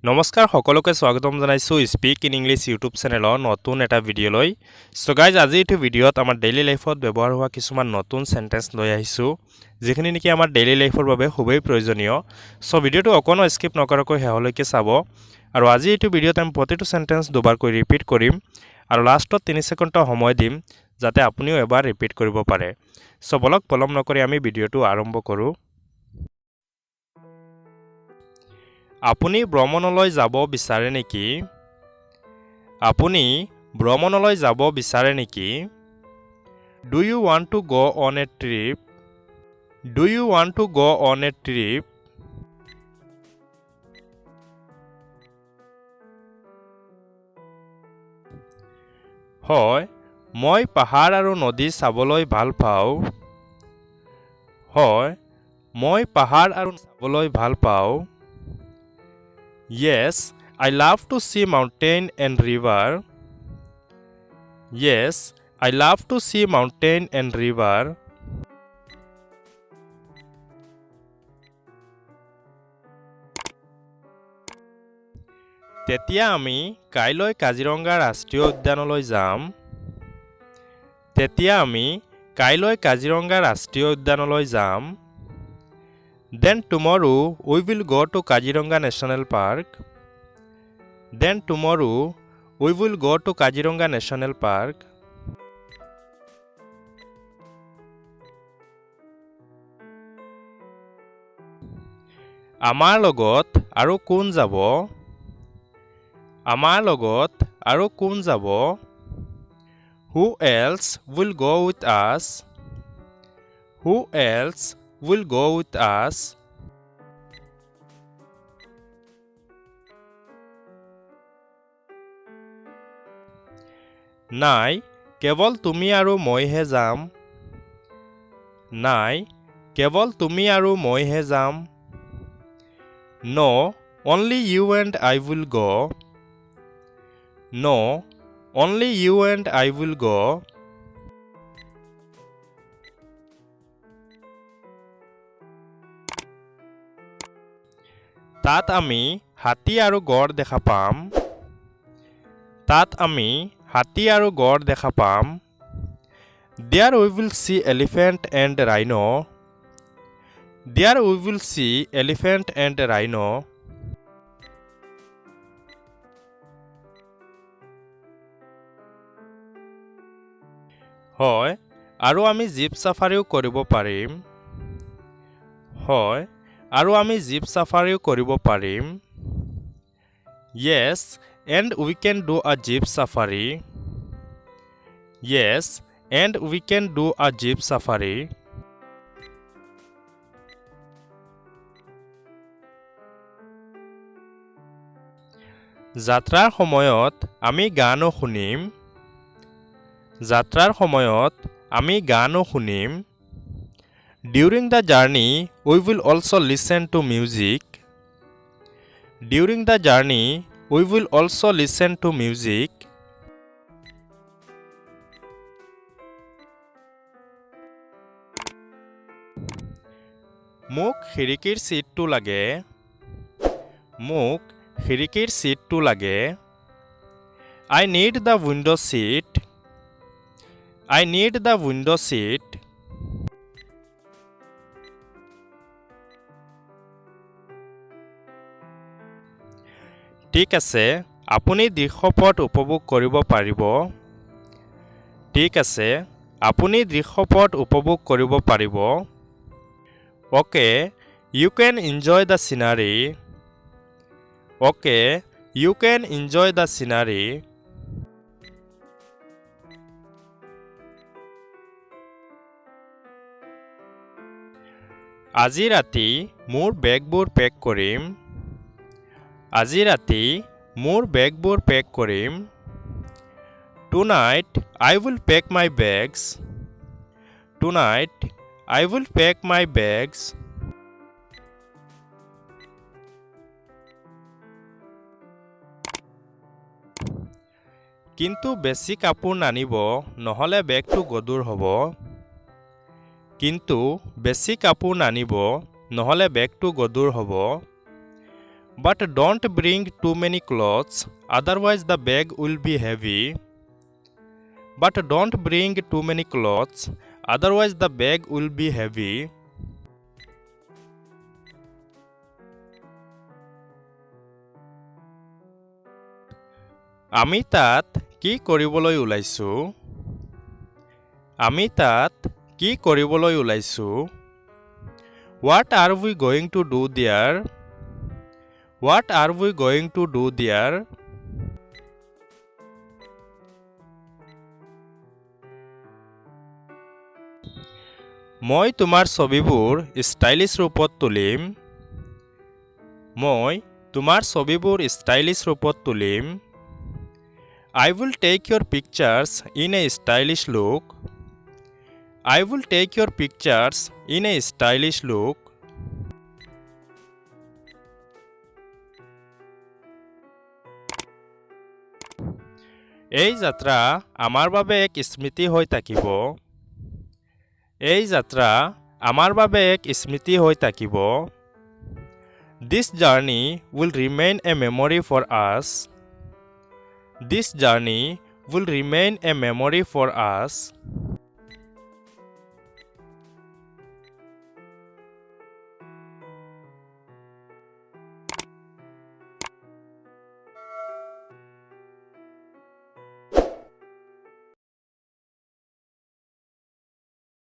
নমস্কাৰ সকলোকে স্বাগতম জনাইছো স্পিক ইন ইংলিশ ইউটিউব চেনেলৰ নতুন এটা ভিডিঅ'লৈ সো গাইজ আজি এই ভিডিঅ'ত আমাৰ ডেইলি লাইফত ব্যৱহাৰ হোৱা কিছুমান নতুন সেন্টেন্স লৈ আহিছো যিখিনি নেকি আমাৰ ডেইলি লাইফৰ বাবে খুবেই প্ৰয়োজনীয় সো ভিডিঅ'টো অকনো স্কিপ নকৰাকৈ হেহলৈকে চাব আৰু আজি এই ভিডিঅ'ত আমি প্ৰতিটো সেন্টেন্স দুবাৰকৈ ৰিপিট কৰিম আৰু লাষ্টত 3 সেকেন্ড সময় দিম যাতে আপুনিও এবাৰ ৰিপিট কৰিব পাৰে সো বলক পলম নকৰি আমি ভিডিঅ'টো আৰম্ভ কৰো আপুনি ভ্ৰমণলৈ যাব বিচাৰে নেকি আপুনি ভ্ৰমণলৈ যাব বিচাৰে নেকি Do you want to go on a trip Do you want to go on a trip হয় মই পাহাৰ আৰু নদী চাবলৈ ভাল পাওঁ হয় মই পাহাৰ আৰু চাবলৈ ভাল পাওঁ Yes, I love to see mountain and river. Yes, I love to see mountain and river. তেতিয়া আমি কাইলৈ কাজিৰঙা ৰাষ্ট্ৰীয় উদ্যানলৈ যাম তেতিয়া আমি কাইলৈ কাজিৰঙা ৰাষ্ট্ৰীয় উদ্যানলৈ যাম Then tomorrow we will go to Kaziranga National Park. Then tomorrow we will go to Kaziranga National Park. আমাৰ লগত আৰু কোন যাব আমাৰ লগত আৰু কোন যাব Who else will go with us Who else will go with us নাই কেৱল তুমি আৰু মইহে যাম নাই কেৱল তুমি আৰু মইহে যাম No only you and I will go No only you and I will go তাত আমি হাতী আৰু গড় দেখা পাম তাত আমি হাতী আৰু গড় দেখা পাম There we will see elephant and rhino There we will see elephant and rhino হয় আৰু আমি জীপ সাফাৰীও কৰিব পাৰিম হয় আৰু আমি জীপ সাফাৰীও কৰিব পাৰিম Yes and we can do a jeep safari Yes and we can do a jeep safari যাত্ৰাৰ সময়ত আমি গানো শুনিম যাত্ৰাৰ সময়ত আমি গানো শুনিম During the journey we will also listen to music During the journey we will also listen to music মোক খিৰিকীৰ সিটটো লাগে মোক খিৰিকীৰ সিটটো লাগে I need the window seat I need the window seat ঠিক আছে আপুনি দৃশ্যপট উপভোগ কৰিব পাৰিব ঠিক আছে আপুনি দৃশ্যপট উপভোগ কৰিব পাৰিব Okay you can enjoy the scenery Okay you can enjoy the scenery আজি ৰাতি মোৰ বেগবোৰ পেক কৰিম আজি ৰাতি মোৰ বেগবোৰ পেক কৰিম Tonight I will pack my bags Tonight I will pack my bags কিন্তু বেছি কাপোৰ নানিব নহলে বেগটো গধুৰ হ'ব কিন্তু বেছি কাপোৰ নানিব নহলে বেগটো গধুৰ হ'ব But don't bring too many clothes, otherwise the bag will be heavy. But don't bring too many clothes, otherwise the bag will be heavy. আমি তাত কি কৰিবলৈ ওলাইছো? আমি তাত কি কৰিবলৈ ওলাইছো? What are we going to do there? What are we going to do there? মই তোমাৰ ছবিবোৰ ষ্টাইলিছ ৰূপত তুলিম। মই তোমাৰ ছবিবোৰ ষ্টাইলিছ ৰূপত তুলিম। I will take your pictures in a stylish look. I will take your pictures in a stylish look. এই যাত্ৰা আমাৰ বাবে এক স্মৃতি হৈ থাকিব। এই যাত্ৰা আমাৰ বাবে এক স্মৃতি হৈ থাকিব। This journey will remain a memory for us. This journey will remain a memory for us.